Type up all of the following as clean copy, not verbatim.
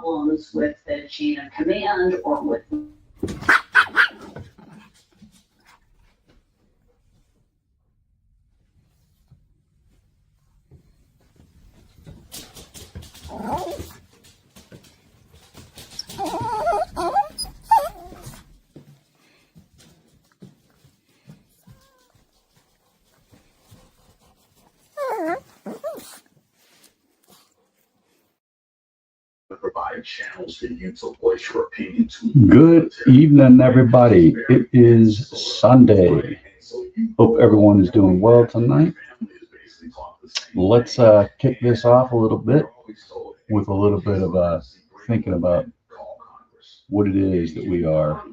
problems with the chain of command or with provide channels for you to voice your opinion to. Good evening, everybody. It is Sunday. Hope everyone is doing well tonight. Let's kick this off a little bit with a little bit of thinking about what it is that we are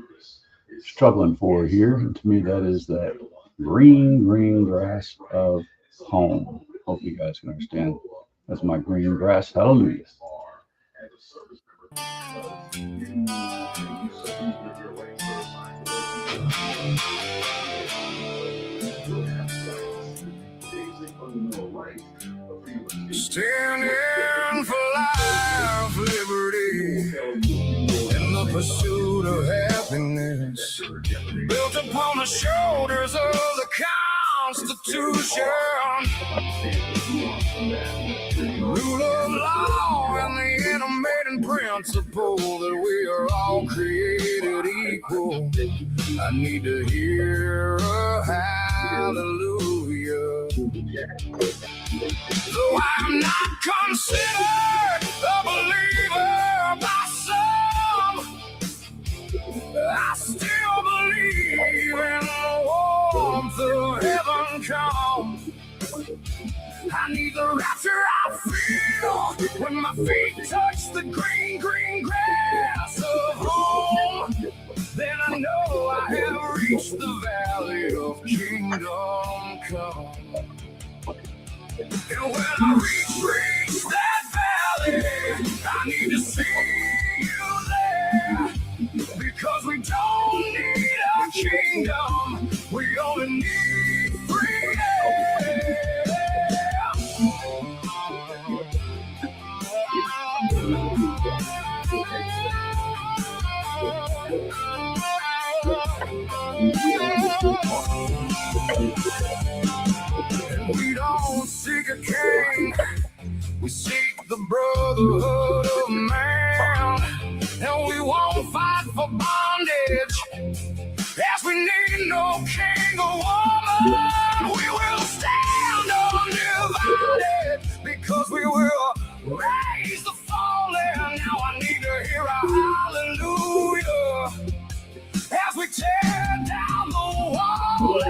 struggling for here. And to me, that is that green grass of home. Hope you guys can understand. That's my green grass. Hallelujah. Standing for life, liberty, in the pursuit of happiness, built upon the shoulders of the Constitution, rule of law and the animating principle that we are all created equal. I need to hear a hallelujah. Though I'm not considered a believer by some, I still believe in the warmth of heaven come. I need the rapture I feel when my feet touch the green grass of home. Then I know I have reached the valley of kingdom come. And when I reach that valley, I need to see you there. Because we don't need a kingdom, we only need freedom. We don't seek a king, we seek the brotherhood of man. And we won't fight for bondage, as we need no king or woman. We will stand undivided, because we will raise the fallen. Now I need to hear a hallelujah as we tear down the wall.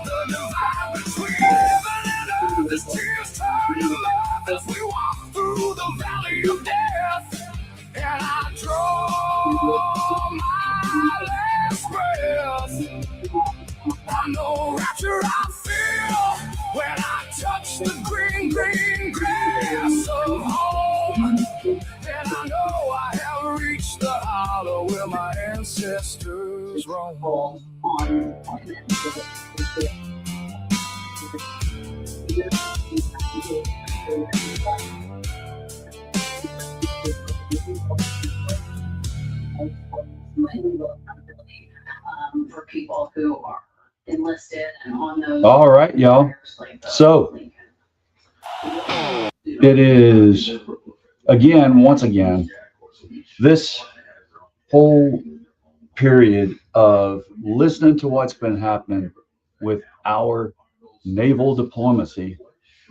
The divide between heaven and earth is tears turning love as we walk through the valley of death. And I draw my last breath. I know rapture I feel when I touch the green grass of home. And I know I have reached the hollow where my ancestors roam. For people who are enlisted and on those. All right, y'all. So it is once again, this whole period of listening to what's been happening with our naval diplomacy,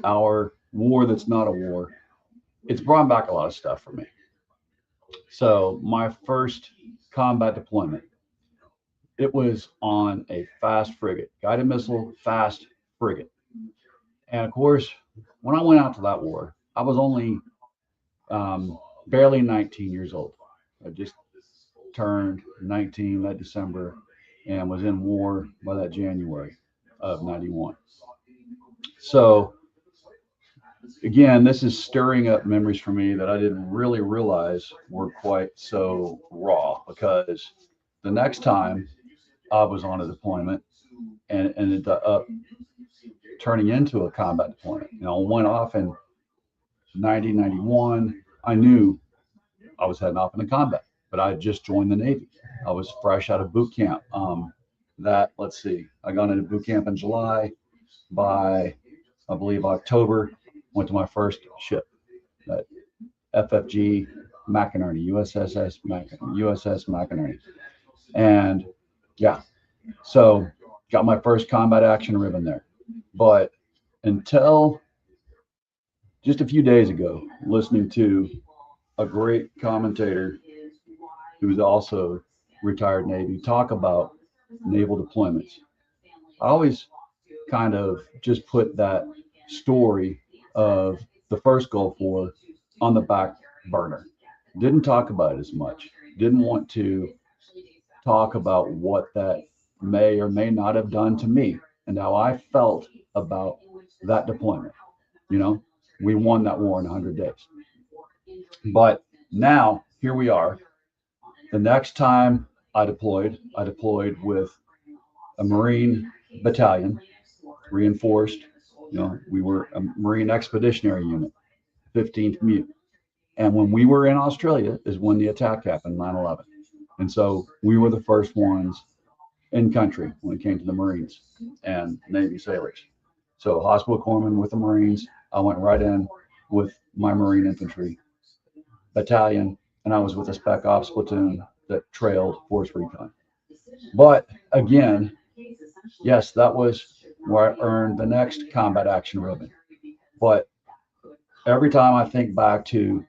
our war that's not a war. It's brought back a lot of stuff for me. So my first combat deployment, it was on a fast frigate, guided missile fast frigate. And of course, when I went out to that war, I was only barely 19 years old. I just turned 19 that December and was in war by that January of 91. So again, this is stirring up memories for me that I didn't really realize were quite so raw, because the next time I was on a deployment and ended up turning into a combat deployment, went off in 1991. I knew I was heading off into combat, but I had just joined the Navy. I was fresh out of boot camp. Let's see, I got into boot camp in July. By, I believe, October, went to my first ship, that FFG McInerney, USS McInerney. And yeah, so got my first combat action ribbon there. But until just a few days ago, listening to a great commentator who's also retired Navy talk about naval deployments, I always kind of just put that story of the first Gulf War on the back burner. Didn't talk about it as much. Didn't want to talk about what that may or may not have done to me and how I felt about that deployment. We won that war in 100 days. But now here we are. The next time I deployed with a Marine battalion, reinforced. We were a Marine Expeditionary Unit, 15th Mute. And when we were in Australia is when the attack happened, 9/11. And so we were the first ones in country when it came to the Marines and Navy sailors. So hospital corpsman with the Marines, I went right in with my Marine Infantry battalion, and I was with a Spec Ops platoon that trailed Force Recon. But again, yes, that was where I earned the next combat action ribbon. But every time I think back to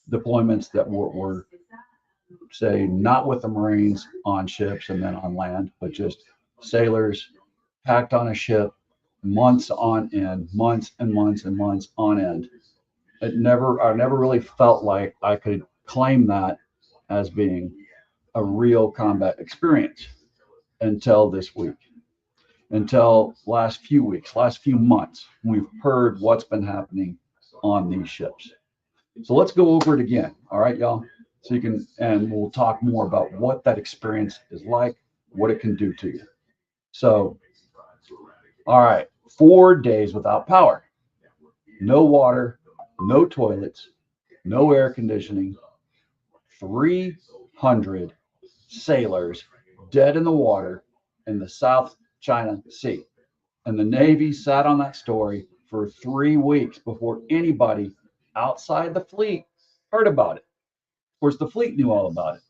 deployments that were say, not with the Marines on ships and then on land, but just sailors packed on a ship, months on end, months and months and months on end. I never really felt like I could claim that as being a real combat experience until this week. Until last few weeks, last few months, we've heard what's been happening on these ships. So let's go over it again. All right, y'all. So and we'll talk more about what that experience is like, what it can do to you. So, all right, 4 days without power, no water, no toilets, no air conditioning, 300 sailors dead in the water in the South China Sea. And the Navy sat on that story for 3 weeks before anybody outside the fleet heard about it. Of course, the fleet knew all about it.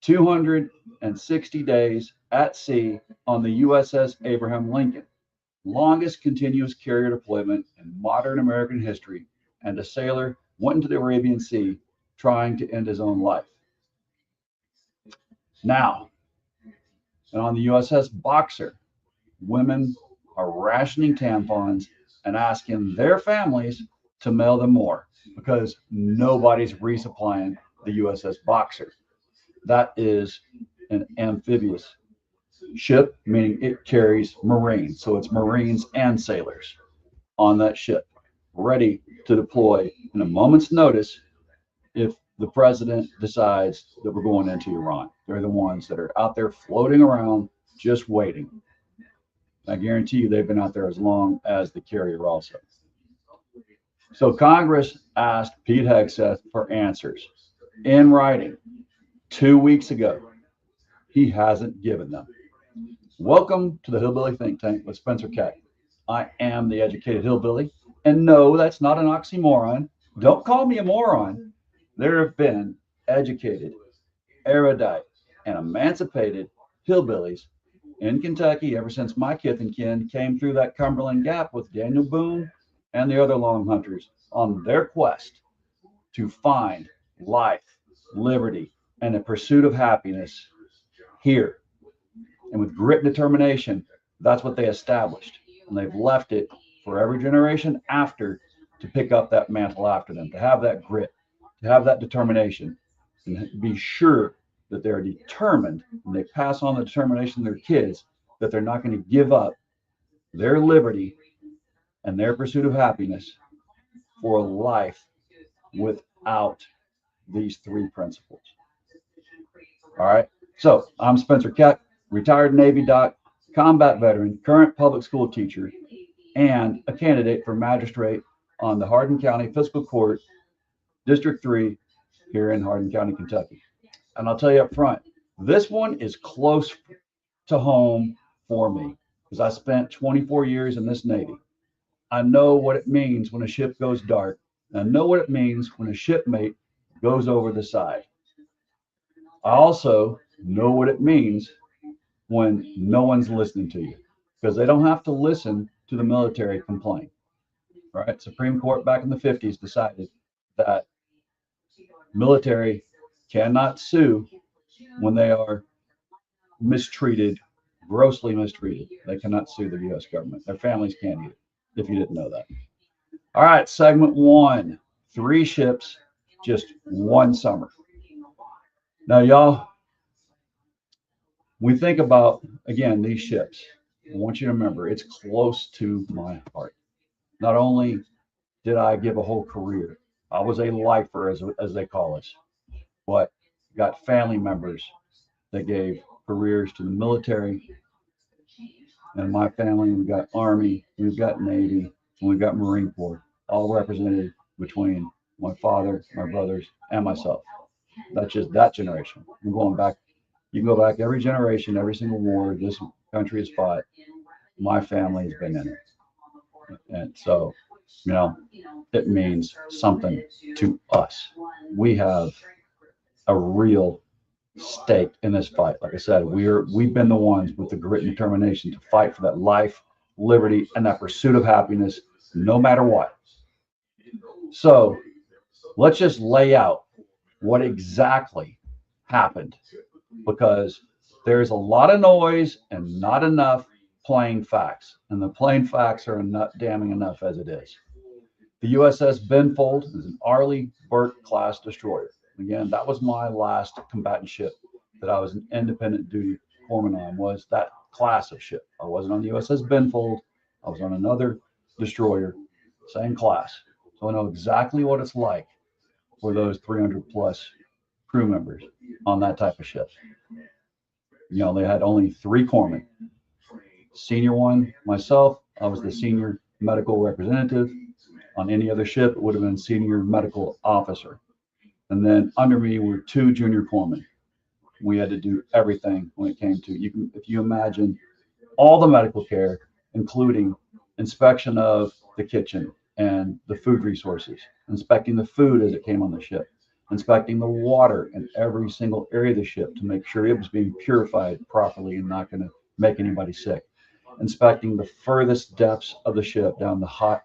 260 days at sea on the USS Abraham Lincoln, longest continuous carrier deployment in modern American history, and a sailor went into the Arabian Sea trying to end his own life. Now, and on the USS Boxer, women are rationing tampons and asking their families to mail them more because nobody's resupplying the USS Boxer. That is an amphibious ship, meaning it carries Marines. So it's Marines and sailors on that ship, ready to deploy in a moment's notice if the president decides that we're going into Iran. They're the ones that are out there floating around just waiting. I guarantee you they've been out there as long as the carrier also. So Congress asked Pete Hegseth for answers in writing 2 weeks ago. He hasn't given them. Welcome to the Hillbilly Think Tank with Spencer Keck. I am the educated hillbilly. And no, that's not an oxymoron. Don't call me a moron. There have been educated, erudite, and emancipated hillbillies in Kentucky ever since my kith and kin came through that Cumberland Gap with Daniel Boone and the other long hunters on their quest to find life, liberty, and the pursuit of happiness here. And with grit and determination, that's what they established. And they've left it for every generation after to pick up that mantle after them, to have that grit, to have that determination, and be sure that they're determined and they pass on the determination to their kids that they're not going to give up their liberty and their pursuit of happiness for a life without these three principles. All right. So I'm Spencer Keck, retired Navy doc, combat veteran, current public school teacher, and a candidate for magistrate on the Hardin County Fiscal Court, District 3, here in Hardin County, Kentucky. And I'll tell you up front, this one is close to home for me because I spent 24 years in this Navy. I know what it means when a ship goes dark. And I know what it means when a shipmate goes over the side. I also know what it means when no one's listening to you, because they don't have to listen to the military complain. Right? Supreme Court back in the 50s decided that military cannot sue when they are mistreated, grossly mistreated. They cannot sue the U.S. government. Their families can't either, if you didn't know that. All right, segment 1, 3 ships, just 1 summer. Now, y'all, we think about, again, these ships. I want you to remember, it's close to my heart. Not only did I give a whole career, I was a lifer, as they call us, but got family members that gave careers to the military. And my family, we've got Army, we've got Navy, and we've got Marine Corps, all represented between my father, my brothers, and myself. That's just that generation. I'm going back. You can go back every generation, every single war this country has fought. My family has been in it. And so, you know, it means something to us. We have a real stake in this fight. Like I said, we've been the ones with the grit and determination to fight for that life, liberty, and that pursuit of happiness, no matter what. So let's just lay out what exactly happened, because there's a lot of noise and not enough plain facts, and the plain facts are not damning enough as it is. The USS Benfold is an Arleigh Burke class destroyer. Again, that was my last combatant ship that I was an independent duty corpsman on, was that class of ship. I wasn't on the USS Benfold. I was on another destroyer, same class. So I know exactly what it's like for those 300 plus crew members on that type of ship. You know, they had only 3 corpsmen. Senior one, myself, I was the senior medical representative. On any other ship, it would have been senior medical officer. And then under me were 2 junior corpsmen. We had to do everything when it came to, if you imagine all the medical care, including inspection of the kitchen and the food resources, inspecting the food as it came on the ship, inspecting the water in every single area of the ship to make sure it was being purified properly and not going to make anybody sick, inspecting the furthest depths of the ship down the hot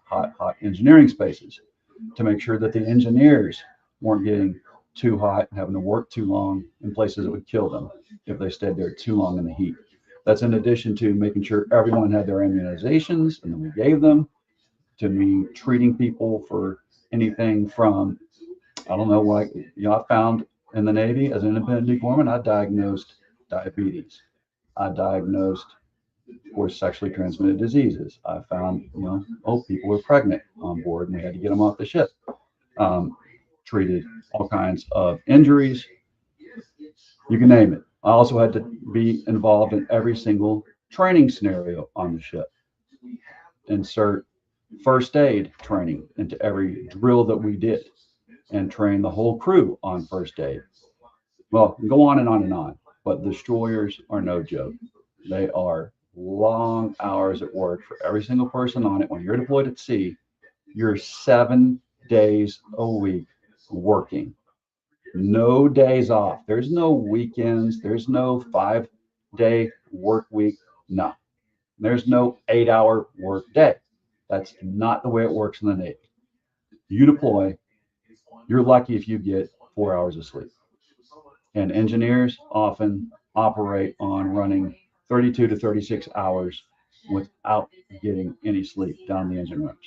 engineering spaces to make sure that the engineers weren't getting too hot and having to work too long in places that would kill them if they stayed there too long in the heat. That's in addition to making sure everyone had their immunizations, and then we gave them, to me treating people for anything from, I don't know what, I found in the Navy as an independent corpsman, I diagnosed diabetes. I diagnosed, of course, sexually transmitted diseases. I found, people were pregnant on board and we had to get them off the ship. Treated all kinds of injuries. You can name it. I also had to be involved in every single training scenario on the ship. Insert first aid training into every drill that we did and train the whole crew on first aid. Well, go on and on and on, but destroyers are no joke. They are long hours at work for every single person on it. When you're deployed at sea, you're 7 days a week working. No days off. There's no weekends. There's no 5-day work week. No. There's no 8-hour work day. That's not the way it works in the Navy. You deploy, you're lucky if you get 4 hours of sleep. And engineers often operate on running 32 to 36 hours without getting any sleep down in the engine rooms.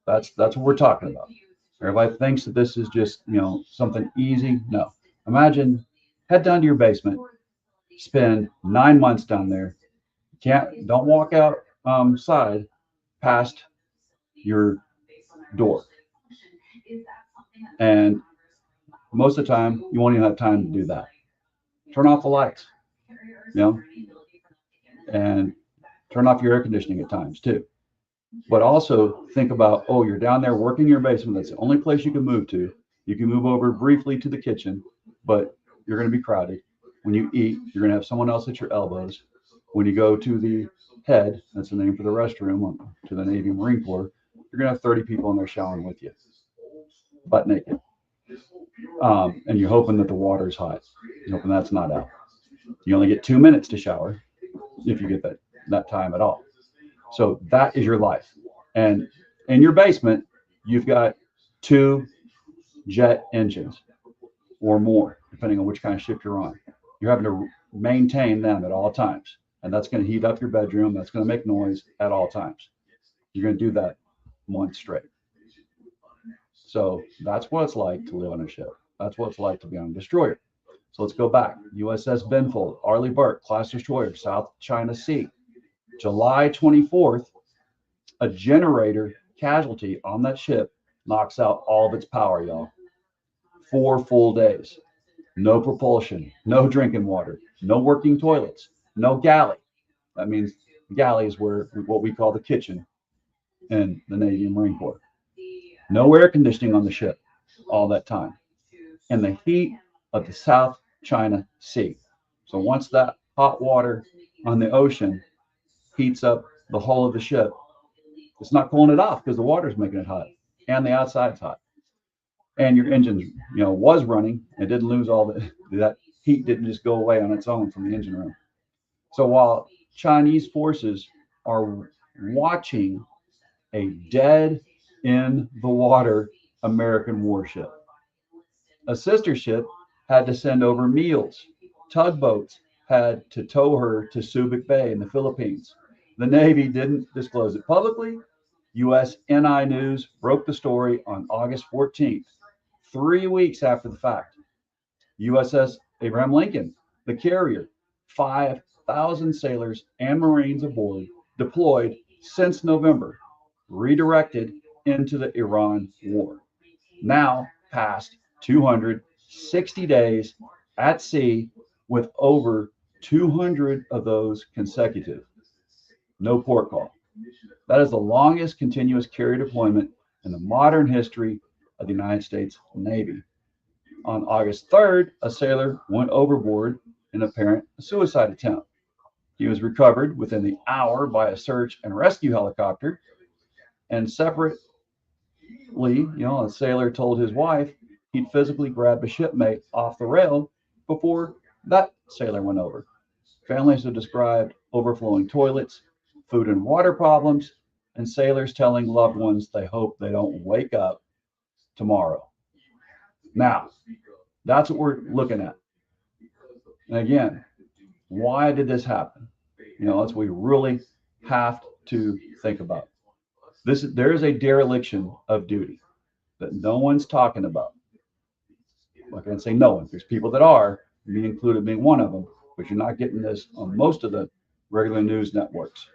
That's what we're talking about. Everybody thinks that this is just, something easy. No. Imagine, head down to your basement, spend 9 months down there. Don't walk outside past your door. And most of the time, you won't even have time to do that. Turn off the lights, and turn off your air conditioning at times too. But also think about, oh, you're down there working your basement. That's the only place you can move to. You can move over briefly to the kitchen, but you're going to be crowded. When you eat, you're going to have someone else at your elbows. When you go to the head, that's the name for the restroom, to the Navy Marine Corps, you're going to have 30 people in there showering with you, butt naked. And you're hoping that the water's hot. You're hoping that's not out. You only get 2 minutes to shower if you get that time at all. So that is your life. And in your basement, you've got 2 jet engines or more, depending on which kind of ship you're on. You're having to maintain them at all times. And that's going to heat up your bedroom. That's going to make noise at all times. You're going to do that months straight. So that's what it's like to live on a ship. That's what it's like to be on a destroyer. So let's go back. USS Benfold, Arleigh Burke, class destroyer, South China Sea. July 24th, a generator casualty on that ship knocks out all of its power, y'all. 4 full days. No propulsion, no drinking water, no working toilets, no galley. That means galley is what we call the kitchen in the Navy and Marine Corps. No air conditioning on the ship all that time. And the heat of the South China Sea. So once that hot water on the ocean heats up the hull of the ship, it's not cooling it off because the water's making it hot and the outside's hot. And your engine, was running. It didn't lose all that heat didn't just go away on its own from the engine room. So while Chinese forces are watching a dead in the water American warship, a sister ship had to send over meals. Tugboats had to tow her to Subic Bay in the Philippines. The Navy didn't disclose it publicly. U.S. NI News broke the story on August 14th, 3 weeks after the fact. USS Abraham Lincoln, the carrier, 5,000 sailors and Marines aboard, deployed since November, redirected into the Iran war. Now past 260 days at sea, with over 200 of those consecutive. No port call. That is the longest continuous carrier deployment in the modern history of the United States Navy. On August 3rd, a sailor went overboard in apparent suicide attempt. He was recovered within the hour by a search and rescue helicopter. And separately, a sailor told his wife he'd physically grabbed a shipmate off the rail before that sailor went over. Families have described overflowing toilets, food and water problems, and sailors telling loved ones they hope they don't wake up tomorrow. Now, that's what we're looking at. And again, why did this happen? That's what we really have to think about. There is a dereliction of duty that no one's talking about. I can't say no one. There's people that are, me included being one of them, but you're not getting this on most of the regular news networks.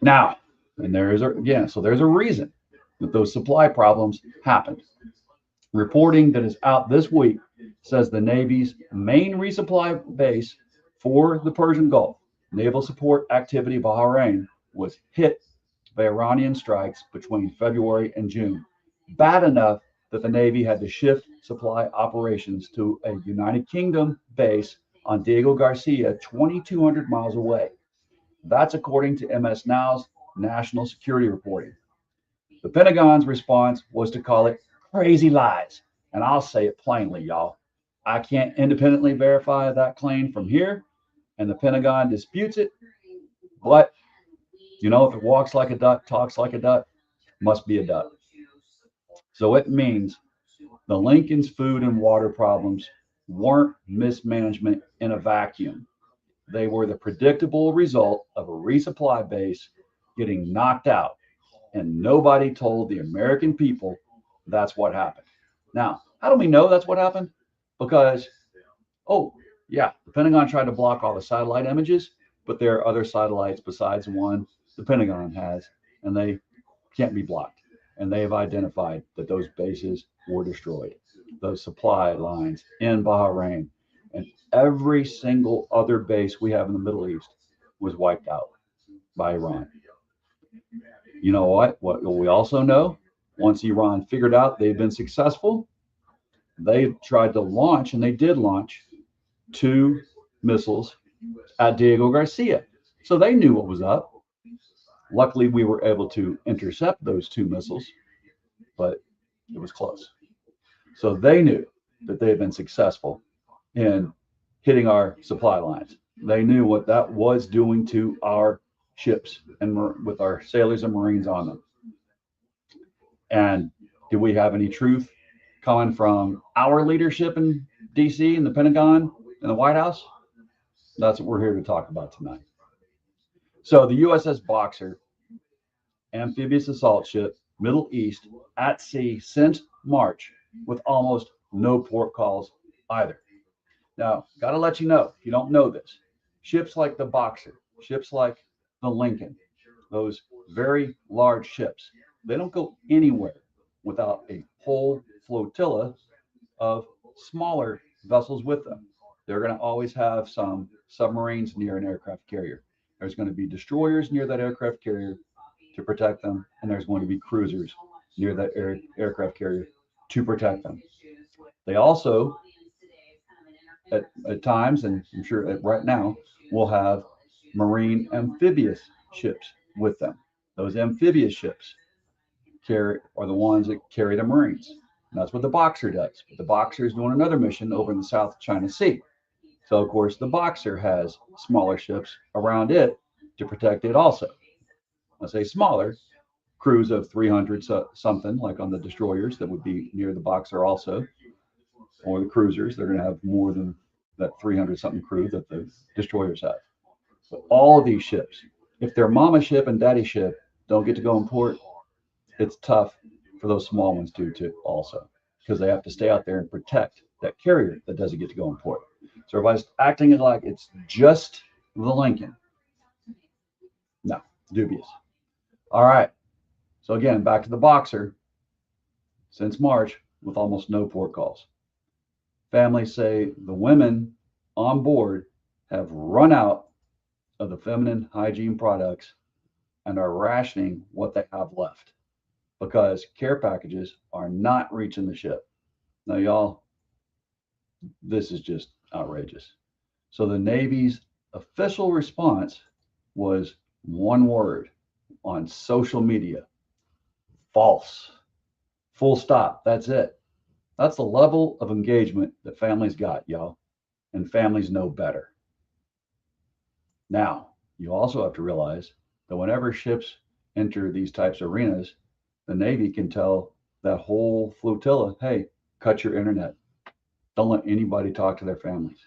Now, and there's a reason that those supply problems happened. Reporting that is out this week says the Navy's main resupply base for the Persian Gulf, Naval Support Activity Bahrain, was hit by Iranian strikes between February and June. Bad enough that the Navy had to shift supply operations to a United Kingdom base on Diego Garcia, 2,200 miles away. That's according to MS Now's national security reporting. The Pentagon's response was to call it crazy lies. And I'll say it plainly, y'all. I can't independently verify that claim from here, and the Pentagon disputes it. But, if it walks like a duck, talks like a duck, must be a duck. So it means the Lincoln's food and water problems weren't mismanagement in a vacuum. They were the predictable result of a resupply base getting knocked out, and nobody told the American people that's what happened. Now, how do we know that's what happened? Because, the Pentagon tried to block all the satellite images, but there are other satellites besides one the Pentagon has, and they can't be blocked. And they have identified that those bases were destroyed, those supply lines in Bahrain, and every single other base we have in the Middle East was wiped out by Iran. You know what? What we also know, once Iran figured out they've been successful, they tried to launch, and they did launch 2 missiles at Diego Garcia. So they knew what was up. Luckily, we were able to intercept those 2 missiles, but it was close. So they knew that they had been successful in hitting our supply lines. They knew what that was doing to our ships and with our sailors and Marines on them. And do we have any truth coming from our leadership in DC and the Pentagon and the White House? That's what we're here to talk about tonight. So the USS Boxer, amphibious assault ship, Middle East, at sea since March, with almost no port calls either. Now, got to let you know, if you don't know this, ships like the Boxer, ships like the Lincoln, those very large ships, they don't go anywhere without a whole flotilla of smaller vessels with them. They're going to always have some submarines near an aircraft carrier. There's going to be destroyers near that aircraft carrier to protect them, and there's going to be cruisers near that aircraft carrier to protect them. They also, at times, and I'm sure right now, will have marine amphibious ships with them. Those amphibious ships are the ones that carry the Marines. And that's what the Boxer does. But the Boxer is doing another mission over in the South China Sea. So, of course, the Boxer has smaller ships around it to protect it also. I say smaller, crews of 300 something, like on the destroyers that would be near the Boxer also, or the cruisers. They're going to have more than that 300 something crew that the destroyers have. But all of these ships, if their mama ship and daddy ship don't get to go in port, it's tough for those small ones to also, because they have to stay out there and protect that carrier that doesn't get to go in port. So everybody's acting like it's just the Lincoln. No, dubious. All right. So again, back to the Boxer. Since March, with almost no port calls. Families say the women on board have run out of the feminine hygiene products and are rationing what they have left because care packages are not reaching the ship. Now, y'all, this is just outrageous. So the Navy's official response was one word on social media: false. Full stop. That's it. That's the level of engagement that families got, y'all. And families know better. Now, you also have to realize that whenever ships enter these types of arenas, the Navy can tell that whole flotilla, hey, cut your internet. Don't let anybody talk to their families.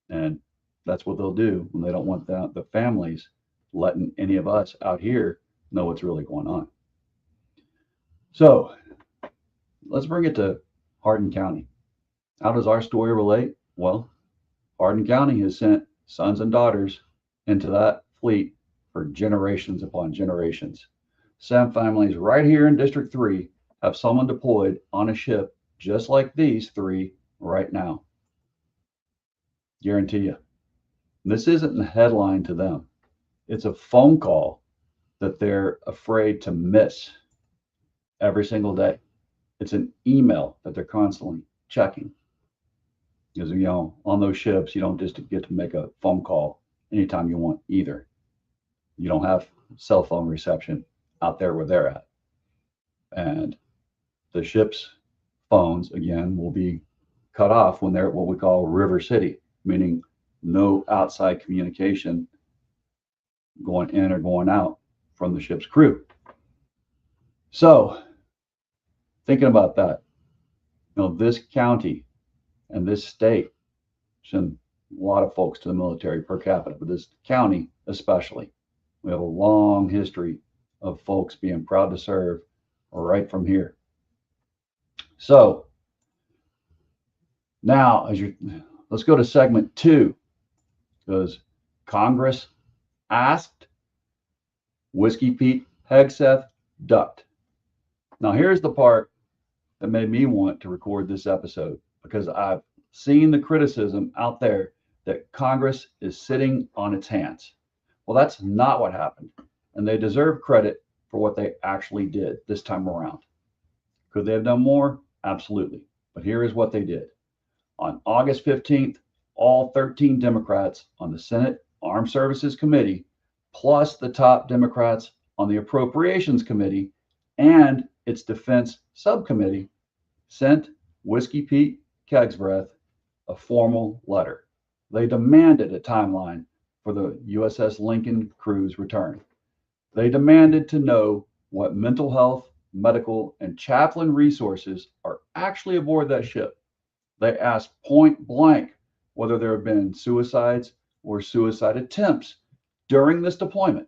And that's what they'll do when they don't want the families letting any of us out here know what's really going on. So let's bring it to Hardin County. How does our story relate? Well, Hardin County has sent sons and daughters into that fleet for generations upon generations. Some families right here in District 3 have someone deployed on a ship just like these 3 right now. Guarantee you. This isn't a headline to them. It's a phone call that they're afraid to miss every single day. It's an email that they're constantly checking. Because, on those ships, you don't just get to make a phone call anytime you want either. You don't have cell phone reception out there where they're at. And the ship's phones, again, will be cut off when they're at what we call River City, meaning no outside communication going in or going out from the ship's crew. So, thinking about that, this county and this state send a lot of folks to the military per capita, but this county especially. We have a long history of folks being proud to serve right from here. So now, let's go to segment 2, because Congress asked Whiskey Pete Hegseth ducked. Now, here's the part that made me want to record this episode, because I've seen the criticism out there that Congress is sitting on its hands. Well, that's not what happened, and they deserve credit for what they actually did this time around. Could they have done more? Absolutely. But here is what they did. On August 15th, all 13 Democrats on the Senate Armed Services Committee, plus the top Democrats on the Appropriations Committee and its Defense Subcommittee, sent Whiskey Pete Kegsbreath a formal letter. They demanded a timeline for the USS Lincoln crew's return. They demanded to know what mental health, medical, and chaplain resources are actually aboard that ship. They asked point blank whether there have been suicides or suicide attempts during this deployment.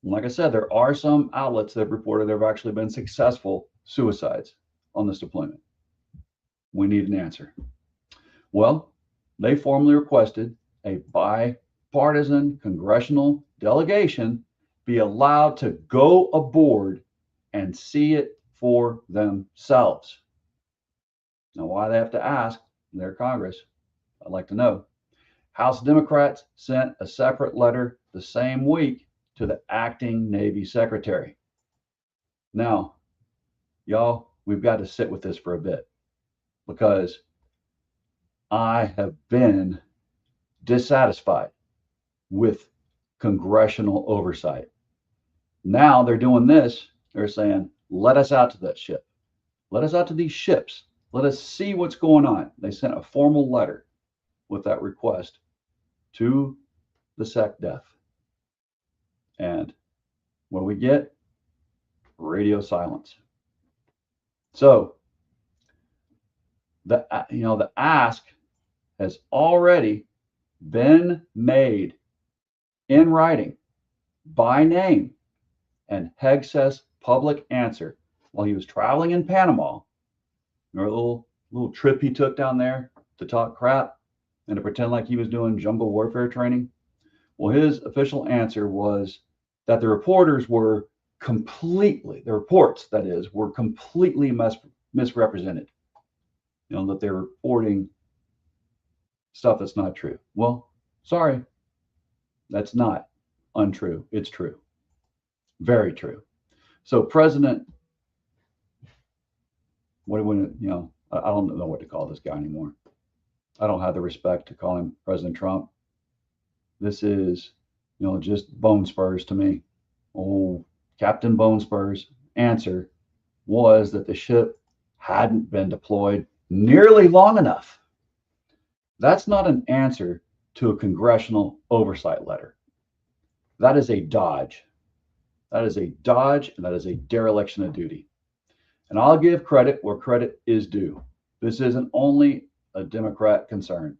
And like I said, there are some outlets that have reported there have actually been successful suicides on this deployment. We need an answer. Well, they formally requested a bipartisan congressional delegation be allowed to go aboard and see it for themselves. Now, why they have to ask their Congress, I'd like to know. House Democrats sent a separate letter the same week to the acting Navy Secretary. Now, y'all, we've got to sit with this for a bit, because I have been dissatisfied with congressional oversight. Now they're doing this. They're saying, let us out to that ship. Let us out to these ships. Let us see what's going on. They sent a formal letter with that request to the SecDef. And what do we get? Radio silence. So the ask has already been made in writing by name, and Hegseth's public answer while he was traveling in Panama, or a little trip he took down there to talk crap and to pretend like he was doing jungle warfare training. Well, his official answer was that the reporters were completely, the reports that is, were completely misrepresented. That they're reporting stuff that's not true. Well, sorry, that's not untrue. It's true. Very true. So President, I don't know what to call this guy anymore. I don't have the respect to call him President Trump. This is, just bone spurs to me. Oh, Captain Bone Spurs' answer was that the ship hadn't been deployed nearly long enough. That's not an answer to a congressional oversight letter. That is a dodge. That is a dodge, and that is a dereliction of duty. And I'll give credit where credit is due. This isn't only a Democrat concern.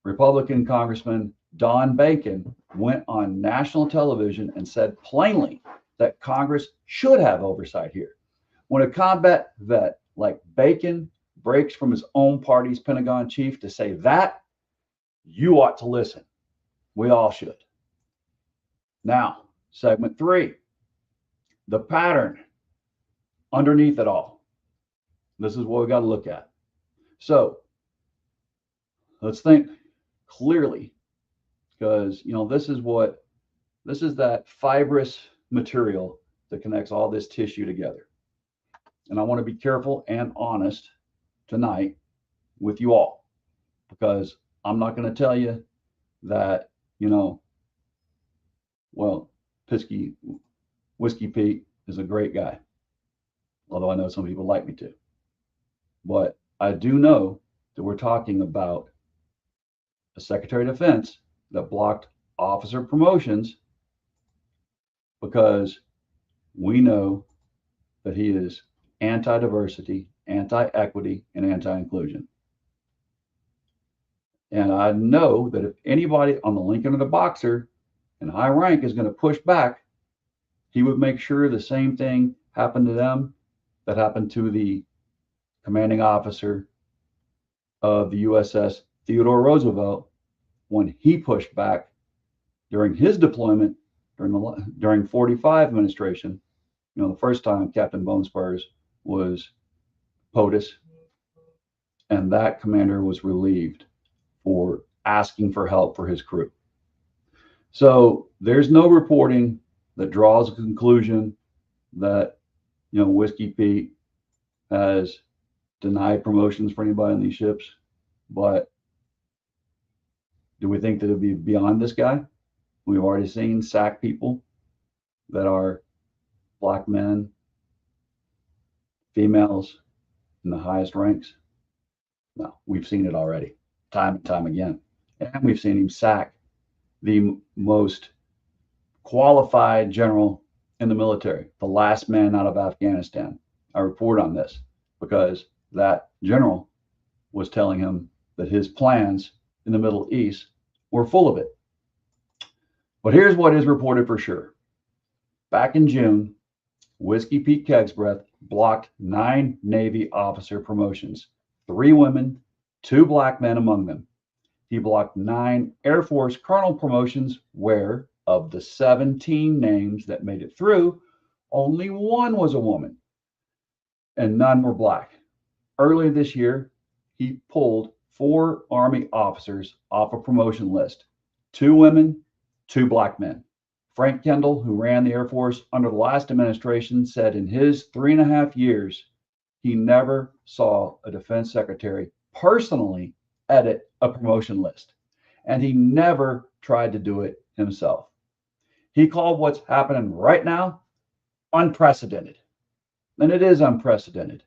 Republican Congressman Don Bacon went on national television and said plainly that Congress should have oversight here. When a combat vet like Bacon breaks from his own party's Pentagon chief to say that, you ought to listen. We all should. Now, segment 3, the pattern underneath it all. This is what we got to look at. So let's think clearly, because this is that fibrous material that connects all this tissue together. And I want to be careful and honest tonight with you all, because I'm not going to tell you that, Whiskey Pete is a great guy, although I know some people like me to. But I do know that we're talking about a Secretary of Defense that blocked officer promotions because we know that he is anti-diversity, anti-equity, and anti-inclusion. And I know that if anybody on the Lincoln or the Boxer in high rank is going to push back, he would make sure the same thing happened to them that happened to the commanding officer of the USS Theodore Roosevelt when he pushed back during his deployment during 45 administration, the first time Captain Bone Spurs was POTUS, and that commander was relieved for asking for help for his crew. So there's no reporting that draws a conclusion that, Whiskey Pete has denied promotions for anybody in these ships. But do we think that it'd be beyond this guy? We've already seen SAC people that are black men, females in the highest ranks. No, we've seen it already, time and time again. And we've seen him sack the most qualified general in the military, the last man out of Afghanistan. I report on this because that general was telling him that his plans in the Middle East were full of it. But here's what is reported for sure. Back in June, Whiskey Pete Hegseth blocked 9 Navy officer promotions, 3 women, 2 black men among them. He blocked 9 Air Force colonel promotions where, of the 17 names that made it through, only 1 was a woman and none were black. Earlier this year, he pulled 4 Army officers off a promotion list, 2 women, 2 black men. Frank Kendall, who ran the Air Force under the last administration, said in his 3.5 years, he never saw a defense secretary personally edit a promotion list, and he never tried to do it himself. He called what's happening right now unprecedented, and it is unprecedented.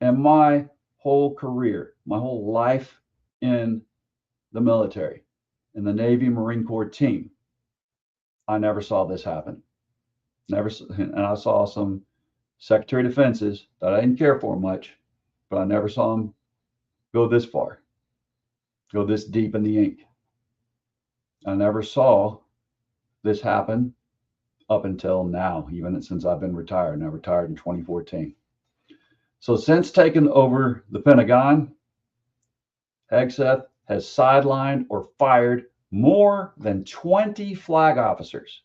And my whole career, my whole life in the military, in the Navy Marine Corps team, I never saw this happen. Never, and I saw some Secretary of Defenses that I didn't care for much, but I never saw them go this far, go this deep in the ink. I never saw this happen up until now, even since I've been retired, and I retired in 2014. So since taking over the Pentagon, Hegseth has sidelined or fired more than 20 flag officers,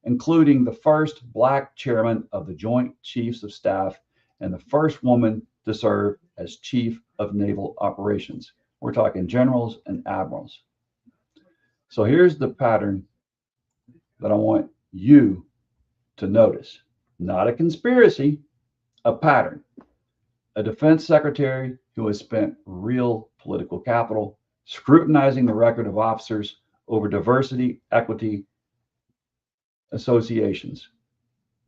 including the first black chairman of the Joint Chiefs of Staff and the first woman to serve as Chief of Naval Operations. We're talking generals and admirals. So here's the pattern that I want you to notice. Not a conspiracy, a pattern. A defense secretary who has spent real political capital scrutinizing the record of officers over diversity, equity associations,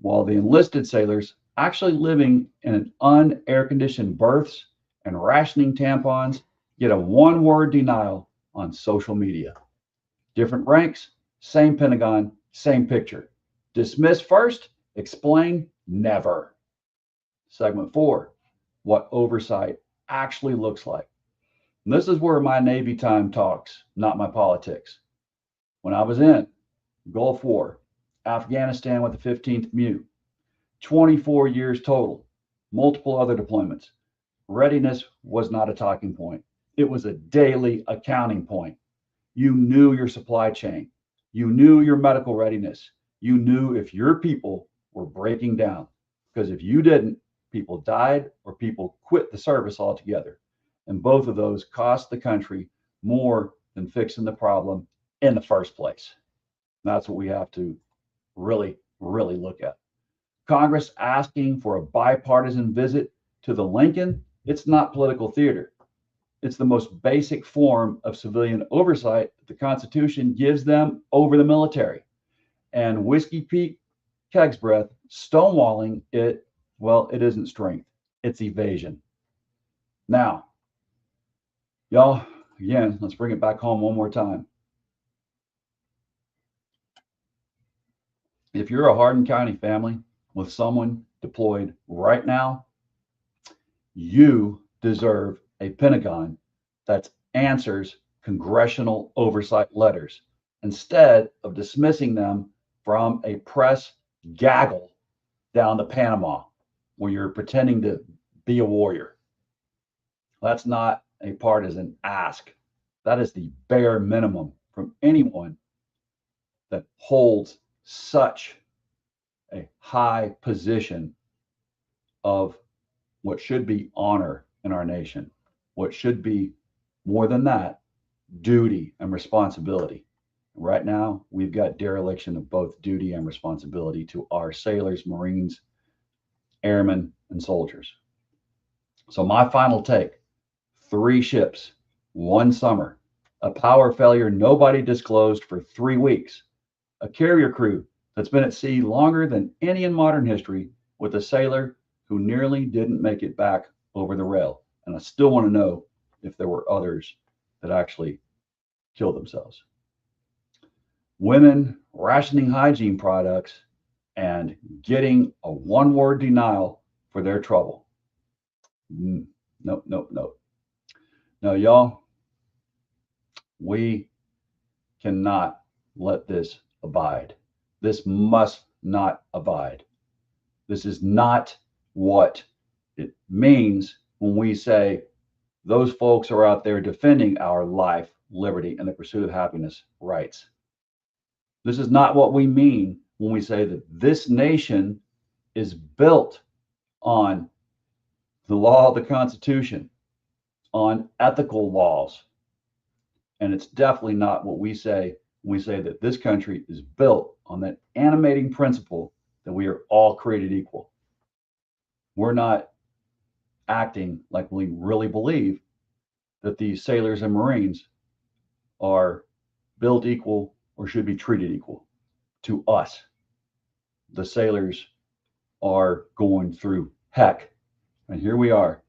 while the enlisted sailors actually living in un-air-conditioned berths and rationing tampons get a one-word denial on social media. Different ranks, same Pentagon, same picture. Dismiss first, explain never. Segment 4, what oversight actually looks like. And this is where my Navy time talks, not my politics. When I was in Gulf War, Afghanistan with the 15th MU, 24 years total, multiple other deployments. Readiness was not a talking point. It was a daily accounting point. You knew your supply chain. You knew your medical readiness. You knew if your people were breaking down, because if you didn't, people died or people quit the service altogether. And both of those cost the country more than fixing the problem in the first place. That's what we have to really, really look at. Congress asking for a bipartisan visit to the Lincoln, it's not political theater. It's the most basic form of civilian oversight that the Constitution gives them over the military. And Whiskey Pete Hegseth stonewalling it, well, it isn't strength, it's evasion. Now, y'all, again, let's bring it back home one more time. If you're a Hardin County family with someone deployed right now, you deserve a Pentagon that answers congressional oversight letters instead of dismissing them from a press gaggle down to Panama where you're pretending to be a warrior. That's not a partisan ask. That is the bare minimum from anyone that holds such a high position of what should be honor in our nation, what should be more than that, duty and responsibility. Right now, we've got dereliction of both duty and responsibility to our sailors, Marines, airmen, and soldiers. So my final take, 3 ships, 1 summer, a power failure nobody disclosed for 3 weeks, a carrier crew that's been at sea longer than any in modern history, with a sailor who nearly didn't make it back over the rail. And I still want to know if there were others that actually killed themselves. Women rationing hygiene products and getting a 1-word denial for their trouble. Nope. No, y'all, we cannot let this abide. This must not abide. This is not what it means when we say those folks are out there defending our life, liberty, and the pursuit of happiness rights. This is not what we mean when we say that this nation is built on the law of the Constitution, on ethical laws. And it's definitely not what we say when we say that this country is built on that animating principle that we are all created equal. We're not acting like we really believe that these sailors and Marines are built equal or should be treated equal to us. The sailors are going through heck. And here we are,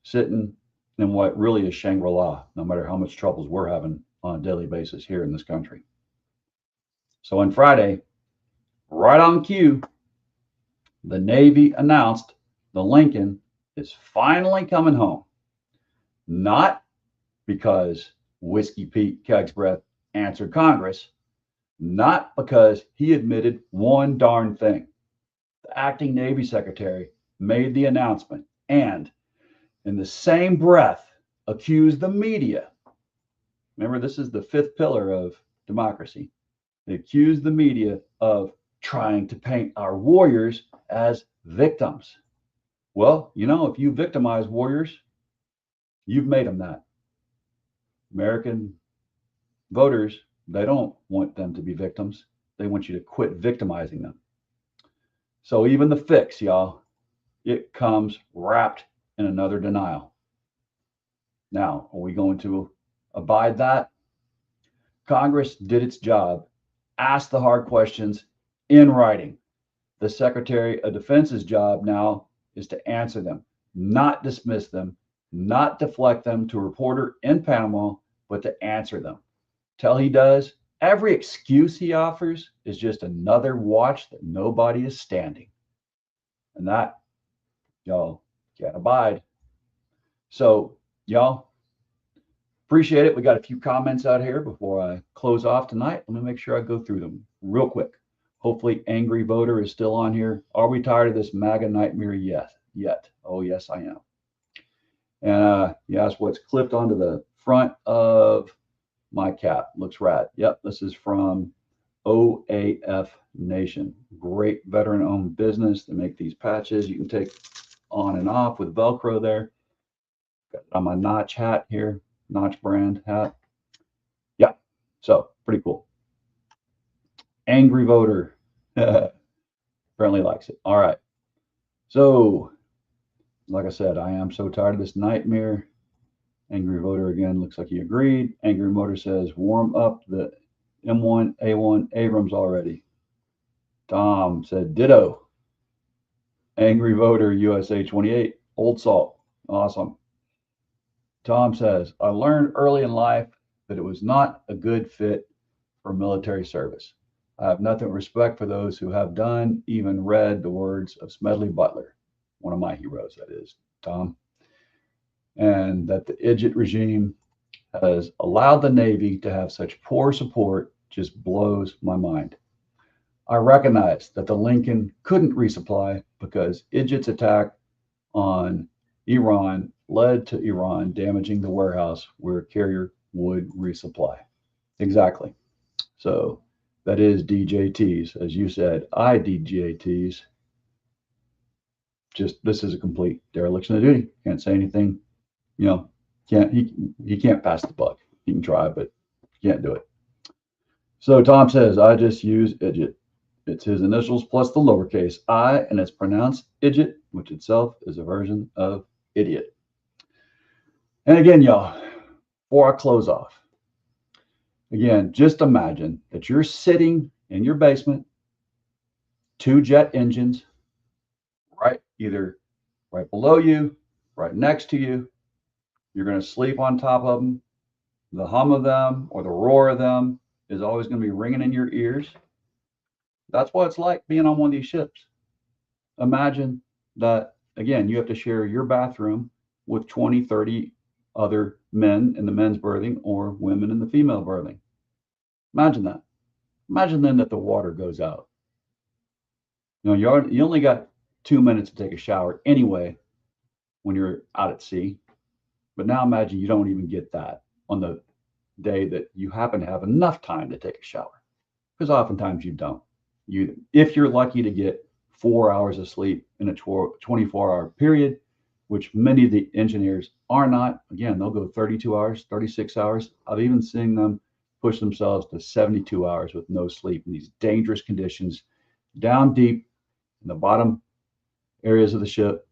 sitting in what really is Shangri-La, no matter how much troubles we're having on a daily basis here in this country. So on Friday, right on cue, the Navy announced the Lincoln is finally coming home. Not because Whiskey Pete Kegsbreath answered Congress, not because he admitted one darn thing. The acting Navy Secretary made the announcement and, in the same breath, accused the media. Remember, this is the 5th pillar of democracy. They accused the media of trying to paint our warriors as victims. Well, you know, if you victimize warriors, you've made them that. American voters, they don't want them to be victims. They want you to quit victimizing them. So even the fix, y'all, it comes wrapped in another denial. Now, are we going to abide that? Congress did its job, asked the hard questions in writing. The Secretary of Defense's job now is to answer them, not dismiss them, not deflect them to a reporter in Panama, but to answer them. Till he does, every excuse he offers is just another watch that nobody is standing. And that, y'all, can't abide. So, y'all, appreciate it. We got a few comments out here before I close off tonight. Let me make sure I go through them real quick. Hopefully, Angry Voter is still on here. Are we tired of this MAGA nightmare yet? Oh, yes, I am. And you asked what's clipped onto the front of my cap. Looks rad. Yep, this is from OAF Nation. Great veteran-owned business. They make these patches you can take on and off with Velcro there. Got it on my Notch hat here, Notch brand hat. Yeah, so pretty cool. Angry Voter apparently likes it. All right. So, like I said, I am so tired of this nightmare. Angry Voter again looks like he agreed. Angry Motor says, warm up the M1A1 Abrams already. Tom said, ditto. Angry Voter USA 28, Old Salt. Awesome. Tom says, I learned early in life that it was not a good fit for military service. I have nothing but respect for those who have done, even read the words of Smedley Butler, one of my heroes, that is, Tom. And that the Idjit regime has allowed the Navy to have such poor support just blows my mind. I recognize that the Lincoln couldn't resupply because Idjit's attack on Iran led to Iran damaging the warehouse where a carrier would resupply. Exactly. So that is DJTs. As you said, IDJTs. Just, this is a complete dereliction of duty. Can't say anything, you know, he can't pass the buck. He can try, but can't do it. So Tom says, I just use idjit. It's his initials plus the lowercase I, and it's pronounced idjit, which itself is a version of idiot. And again, y'all, before I close off, again, just imagine that you're sitting in your basement, 2 jet engines, right, either right below you, right next to you. You're going to sleep on top of them. The hum of them or the roar of them is always going to be ringing in your ears. That's what it's like being on one of these ships. Imagine that, again, you have to share your bathroom with 20, 30 other men in the men's berthing or women in the female berthing. Imagine that. Imagine then that the water goes out. You know, you only got 2 minutes to take a shower anyway when you're out at sea. But now imagine you don't even get that on the day that you happen to have enough time to take a shower, because oftentimes you don't. If you're lucky to get 4 hours of sleep in a 24-hour period, which many of the engineers are not, again, they'll go 32 hours, 36 hours. I've even seen them push themselves to 72 hours with no sleep in these dangerous conditions down deep in the bottom areas of the ship.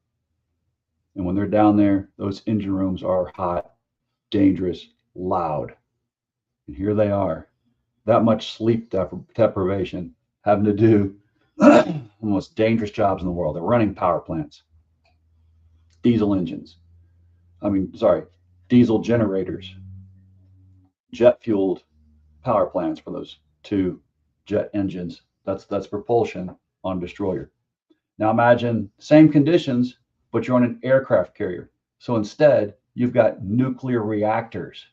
And when they're down there, those engine rooms are hot, dangerous, loud. And here they are, that much sleep deprivation, having to do the most dangerous jobs in the world. They're running power plants, diesel engines. Diesel generators, jet fueled power plants for those 2 jet engines. That's propulsion on destroyer. Now imagine same conditions, but you're on an aircraft carrier. So instead, you've got nuclear reactors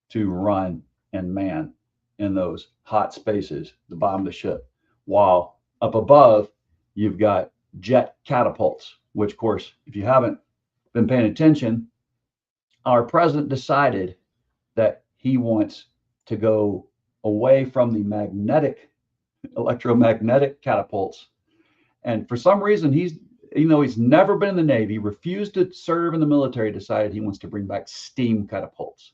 to run and man in those hot spaces, the bottom of the ship. While up above, you've got jet catapults, which, of course, if you haven't been paying attention, our president decided that he wants to go away from the electromagnetic catapults. And for some reason, even though he's never been in the Navy, refused to serve in the military, decided he wants to bring back steam catapults.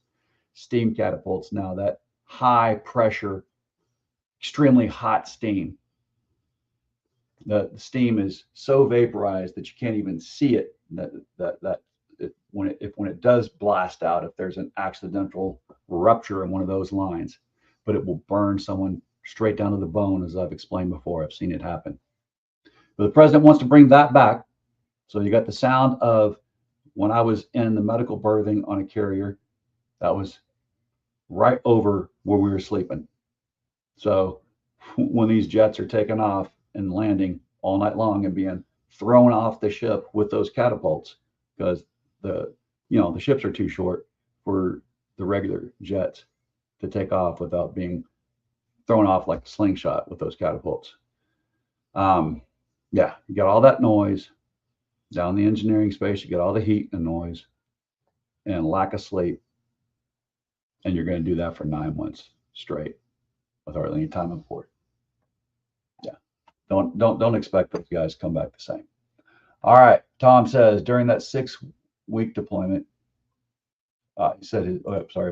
Steam catapults, now that high pressure, extremely hot steam. The steam is so vaporized that you can't even see it. When it does blast out, if there's an accidental rupture in one of those lines, but it will burn someone straight down to the bone, as I've explained before. I've seen it happen. But the president wants to bring that back. So you got the sound of when I was in the medical berthing on a carrier, that was right over where we were sleeping. So when these jets are taking off and landing all night long and being thrown off the ship with those catapults, because the ships are too short for the regular jets to take off without being thrown off like a slingshot with those catapults. Yeah, you got all that noise down the engineering space, you get all the heat and noise and lack of sleep, and you're going to do that for 9 months straight with hardly any time on board. Yeah, don't expect those guys to come back the same. All right, Tom says during that 6-week deployment, he said,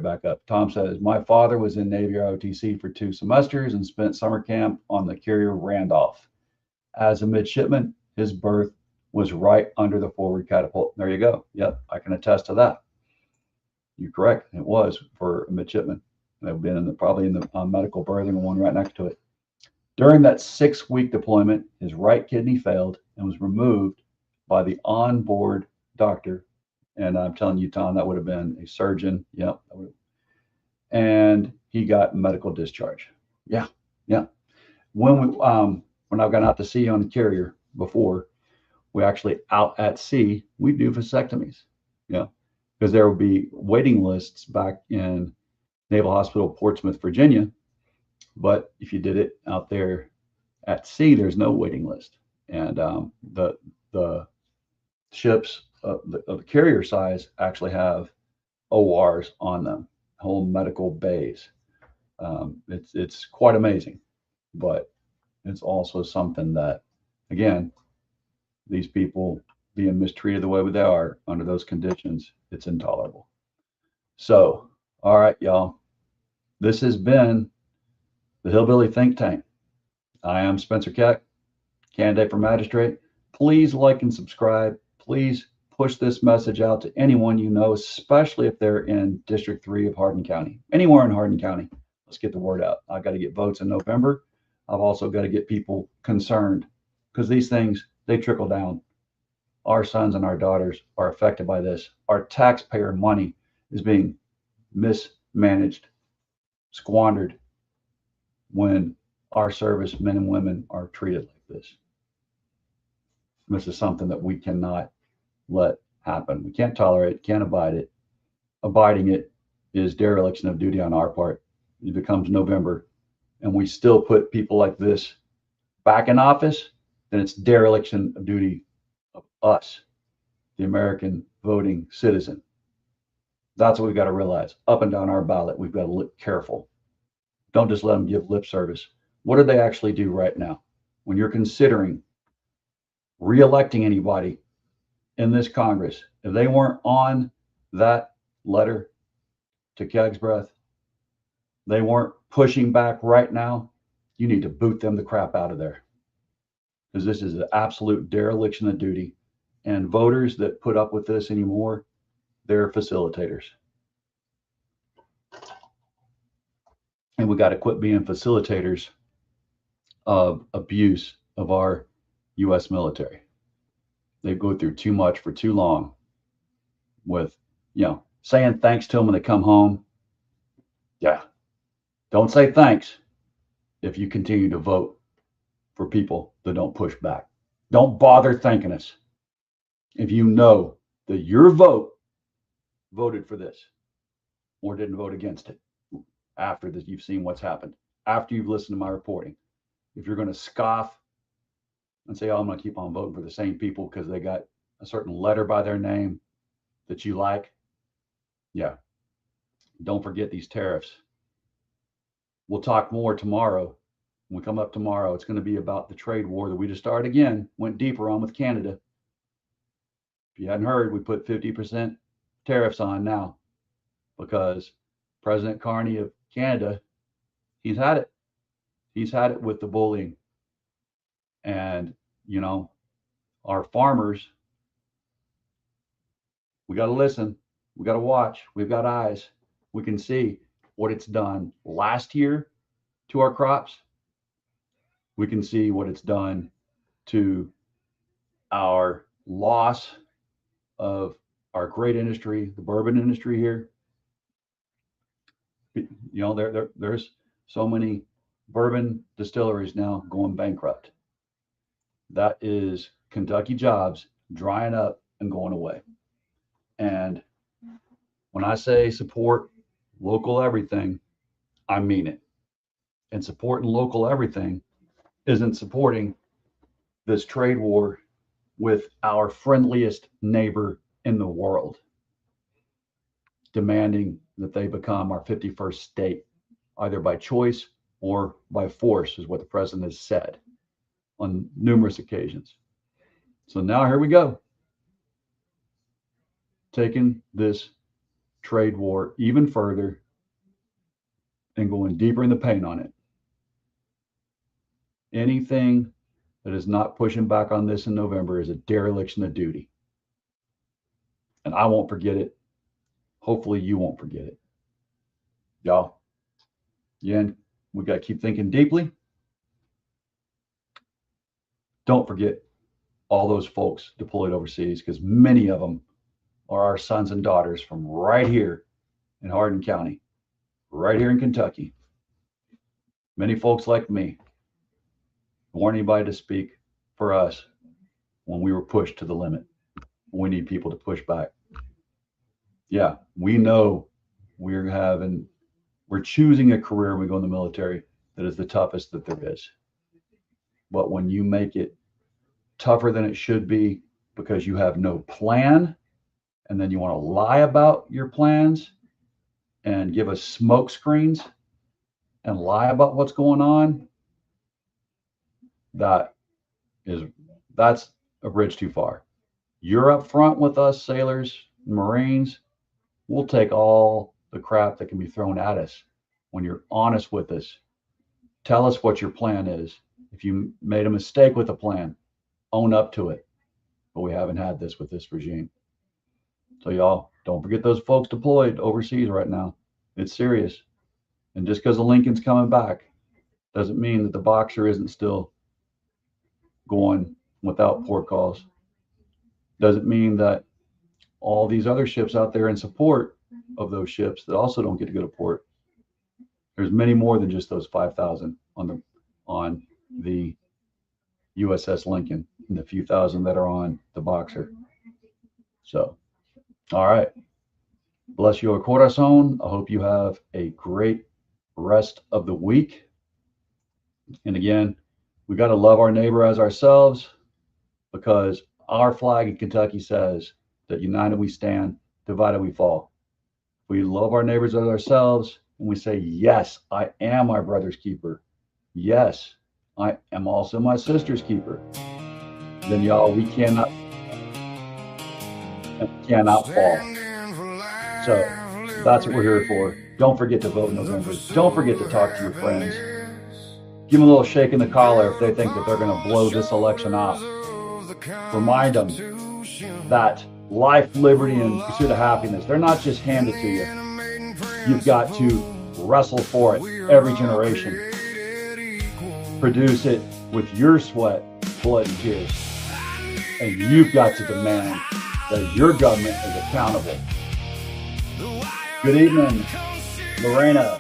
back up. Tom says, my father was in Navy ROTC for 2 semesters and spent summer camp on the carrier Randolph. As a midshipman, his berth was right under the forward catapult. There you go. Yep, I can attest to that. You're correct. It was for a midshipman. They've been probably in the medical berthing, one right next to it. During that 6-week deployment, his right kidney failed and was removed by the onboard doctor. And I'm telling you, Tom, that would have been a surgeon. Yep. And he got medical discharge. Yeah. When I've gone out to sea on a carrier before, we actually out at sea, we do vasectomies. Yeah. Because there will be waiting lists back in Naval Hospital, Portsmouth, Virginia. But if you did it out there at sea, there's no waiting list. And the ships of the carrier size actually have ORs on them, whole medical bays. It's quite amazing. but it's also something that, again, these people being mistreated the way they are under those conditions, it's intolerable. So, all right, y'all, this has been the Hillbilly Think Tank. I am Spencer Keck, candidate for magistrate. Please like and subscribe. Please push this message out to anyone you know, especially if they're in District 3 of Hardin County, anywhere in Hardin County. Let's get the word out. I've got to get votes in November. I've also got to get people concerned because these things, they trickle down. Our sons and our daughters are affected by this. Our taxpayer money is being mismanaged, squandered when our service men and women are treated like this. This is something that we cannot let happen. We can't tolerate it, can't abide it. Abiding it is dereliction of duty on our part. It becomes November and we still put people like this back in office, then it's dereliction of duty of us, the American voting citizen. That's what we've got to realize. Up and down our ballot, we've got to look careful. Don't just let them give lip service. What do they actually do right now? When you're considering re-electing anybody in this Congress, if they weren't on that letter to Hegseth, they weren't pushing back right now, you need to boot them the crap out of there. Because this is an absolute dereliction of duty. And voters that put up with this anymore, they're facilitators. And we got to quit being facilitators of abuse of our U.S. military. They go through too much for too long with, saying thanks to them when they come home. Yeah. Don't say thanks if you continue to vote for people that don't push back. Don't bother thanking us if you know that your vote voted for this or didn't vote against it after that you've seen what's happened, after you've listened to my reporting. If you're going to scoff and say, oh, I'm going to keep on voting for the same people because they got a certain letter by their name that you like, yeah, don't forget these tariffs. We'll talk more tomorrow. When we come up tomorrow, it's going to be about the trade war that we just started again, went deeper on with Canada. If you hadn't heard, we put 50% tariffs on now because President Carney of Canada, he's had it. He's had it with the bullying. And, our farmers, we got to listen. We got to watch. We've got eyes. We can see what it's done last year to our crops. We can see what it's done to our loss of our great industry, the bourbon industry here. There's so many bourbon distilleries now going bankrupt. That is Kentucky jobs drying up and going away. And when I say support local everything, I mean it. And supporting local everything isn't supporting this trade war with our friendliest neighbor in the world, demanding that they become our 51st state, either by choice or by force, is what the president has said on numerous occasions. So now here we go, taking this trade war even further and going deeper in the paint on it. Anything that is not pushing back on this in November is a dereliction of duty. And I won't forget it. Hopefully you won't forget it. Y'all, again, we got to keep thinking deeply. Don't forget all those folks deployed overseas, because many of them are our sons and daughters from right here in Hardin County, right here in Kentucky. Many folks like me want anybody to speak for us when we were pushed to the limit. We need people to push back. Yeah, we know we're choosing a career when we go in the military that is the toughest that there is. But when you make it tougher than it should be because you have no plan, and then you want to lie about your plans and give us smoke screens and lie about what's going on, that's a bridge too far. You're up front with us, sailors, Marines. We'll take all the crap that can be thrown at us when you're honest with us. Tell us what your plan is. If you made a mistake with the plan, own up to it. But we haven't had this with this regime. So y'all, don't forget those folks deployed overseas right now. It's serious. And just because the Lincoln's coming back doesn't mean that the Boxer isn't still going without port calls. Doesn't mean that all these other ships out there in support of those ships that also don't get to go to port. There's many more than just those 5,000 on the USS Lincoln and the few thousand that are on the Boxer. So, all right. Bless your corazon. I hope you have a great rest of the week. And again, we got to love our neighbor as ourselves, because our flag in Kentucky says that united we stand, divided we fall. We love our neighbors as ourselves, and we say, yes, I am my brother's keeper. Yes, I am also my sister's keeper. Then y'all, we cannot fall. So that's what we're here for. Don't forget to vote in November. Don't forget to talk to your friends. Give them a little shake in the collar if they think that they're going to blow this election off. Remind them that life, liberty, and pursuit of happiness, they're not just handed to you. You've got to wrestle for it every generation. Produce it with your sweat, blood, and tears. And you've got to demand that your government is accountable. Good evening, Lorena.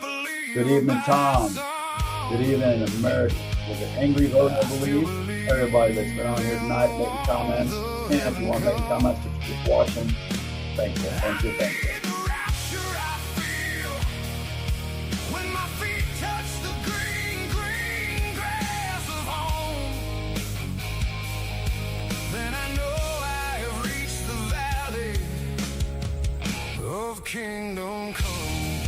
Good evening, Tom. Good evening, America. Was it Angry Vote, I believe? Everybody that's been on here tonight, make your comments. And if you want to make your comments, just watching. Thank you, thank you, thank you. Kingdom come.